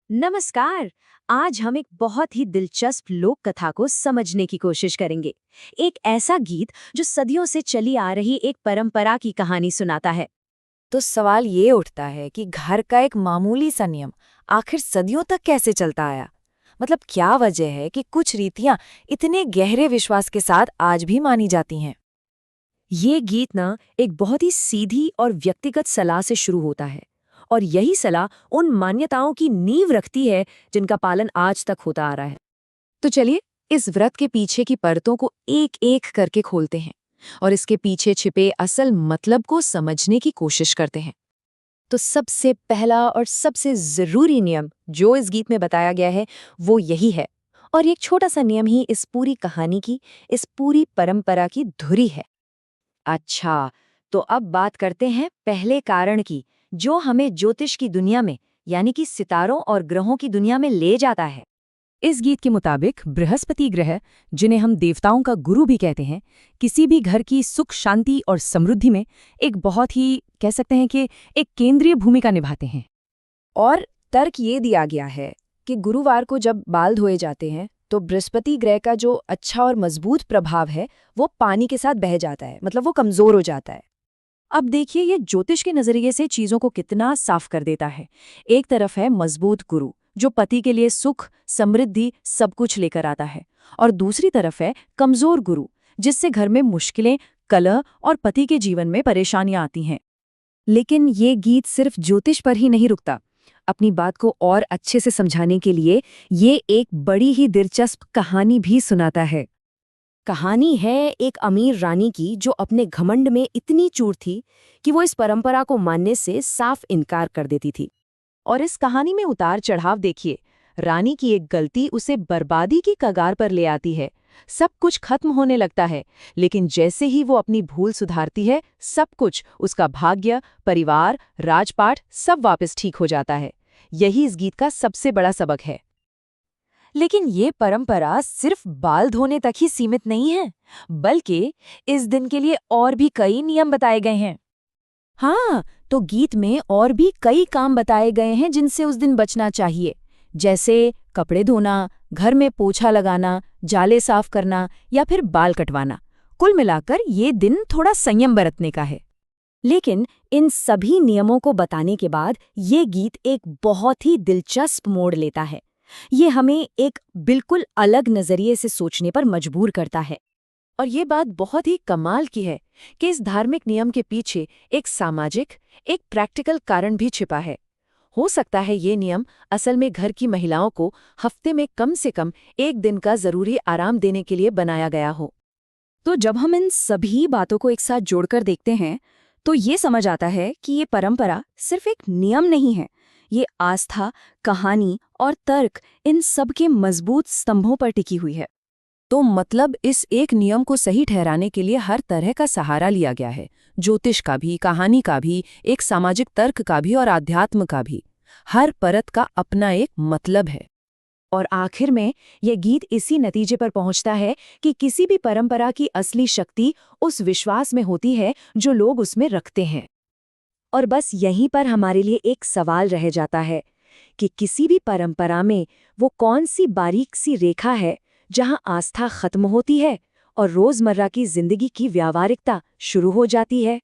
नमस्कार। आज हम एक बहुत ही दिलचस्प लोक कथा को समझने की कोशिश करेंगे। एक ऐसा गीत जो सदियों से चली आ रही एक परंपरा की कहानी सुनाता है। तो सवाल ये उठता है कि घर का एक मामूली सा नियम आखिर सदियों तक कैसे चलता आया। मतलब क्या वजह है कि कुछ रीतियां इतने गहरे विश्वास के साथ आज भी मानी जाती हैं। ये गीत ना एक बहुत ही सीधी और व्यक्तिगत सलाह से शुरू होता है, और यही सलाह उन मान्यताओं की नींव रखती है जिनका पालन आज तक होता आ रहा है। तो चलिए इस व्रत के पीछे की परतों को एक एक करके खोलते हैं और इसके पीछे छिपे असल मतलब को समझने की कोशिश करते हैं। तो सबसे पहला और सबसे जरूरी नियम जो इस गीत में बताया गया है वो यही है, और एक छोटा सा नियम ही इस पूरी कहानी की, इस पूरी परंपरा की धुरी है। अच्छा, तो अब बात करते हैं पहले कारण की, जो हमें ज्योतिष की दुनिया में यानी कि सितारों और ग्रहों की दुनिया में ले जाता है। इस गीत के मुताबिक बृहस्पति ग्रह, जिन्हें हम देवताओं का गुरु भी कहते हैं, किसी भी घर की सुख शांति और समृद्धि में एक बहुत ही कह सकते हैं कि एक केंद्रीय भूमिका निभाते हैं। और तर्क ये दिया गया है कि गुरुवार को जब बाल धोए जाते हैं तो बृहस्पति ग्रह का जो अच्छा और मजबूत प्रभाव है वो पानी के साथ बह जाता है, मतलब वो कमजोर हो जाता है। अब देखिए ये ज्योतिष के नजरिए से चीजों को कितना साफ कर देता है। एक तरफ है मजबूत गुरु जो पति के लिए सुख समृद्धि सब कुछ लेकर आता है, और दूसरी तरफ है कमजोर गुरु जिससे घर में मुश्किलें, कलह और पति के जीवन में परेशानियां आती हैं। लेकिन ये गीत सिर्फ ज्योतिष पर ही नहीं रुकता। अपनी बात को और अच्छे से समझाने के लिए ये एक बड़ी ही दिलचस्प कहानी भी सुनाता है। कहानी है एक अमीर रानी की जो अपने घमंड में इतनी चूर थी कि वो इस परंपरा को मानने से साफ इनकार कर देती थी। और इस कहानी में उतार चढ़ाव देखिए। रानी की एक गलती उसे बर्बादी की कगार पर ले आती है। सब कुछ खत्म होने लगता है, लेकिन जैसे ही वो अपनी भूल सुधारती है, सब कुछ, उसका भाग्य, परिवार, राजपाट, सब वापस ठीक हो जाता है। यही इस गीत का सबसे बड़ा सबक है। लेकिन ये परंपरा सिर्फ बाल धोने तक ही सीमित नहीं है, बल्कि इस दिन के लिए और भी कई नियम बताए गए हैं। हाँ, तो गीत में और भी कई काम बताए गए हैं जिनसे उस दिन बचना चाहिए, जैसे कपड़े धोना, घर में पोछा लगाना, जाले साफ करना या फिर बाल कटवाना। कुल मिलाकर ये दिन थोड़ा संयम बरतने का है। लेकिन इन सभी नियमों को बताने के बाद ये गीत एक बहुत ही दिलचस्प मोड़ लेता है। ये हमें एक बिल्कुल अलग नजरिए से सोचने पर मजबूर करता है। और ये बात बहुत ही कमाल की है कि इस धार्मिक नियम के पीछे एक सामाजिक, एक प्रैक्टिकल कारण भी छिपा है। हो सकता है ये नियम असल में घर की महिलाओं को हफ्ते में कम से कम एक दिन का जरूरी आराम देने के लिए बनाया गया हो। तो जब हम इन सभी बातों को एक साथ जोड़कर देखते हैं तो ये समझ आता है कि ये परंपरा सिर्फ एक नियम नहीं है, ये आस्था, कहानी और तर्क, इन सब के मजबूत स्तंभों पर टिकी हुई है। तो मतलब इस एक नियम को सही ठहराने के लिए हर तरह का सहारा लिया गया है, ज्योतिष का भी, कहानी का भी, एक सामाजिक तर्क का भी और आध्यात्म का भी। हर परत का अपना एक मतलब है। और आखिर में यह गीत इसी नतीजे पर पहुंचता है कि किसी भी परंपरा की असली शक्ति उस विश्वास में होती है जो लोग उसमें रखते हैं। और बस यहीं पर हमारे लिए एक सवाल रह जाता है कि किसी भी परंपरा में वो कौन सी बारीक सी रेखा है जहां आस्था खत्म होती है और रोजमर्रा की जिंदगी की व्यावहारिकता शुरू हो जाती है।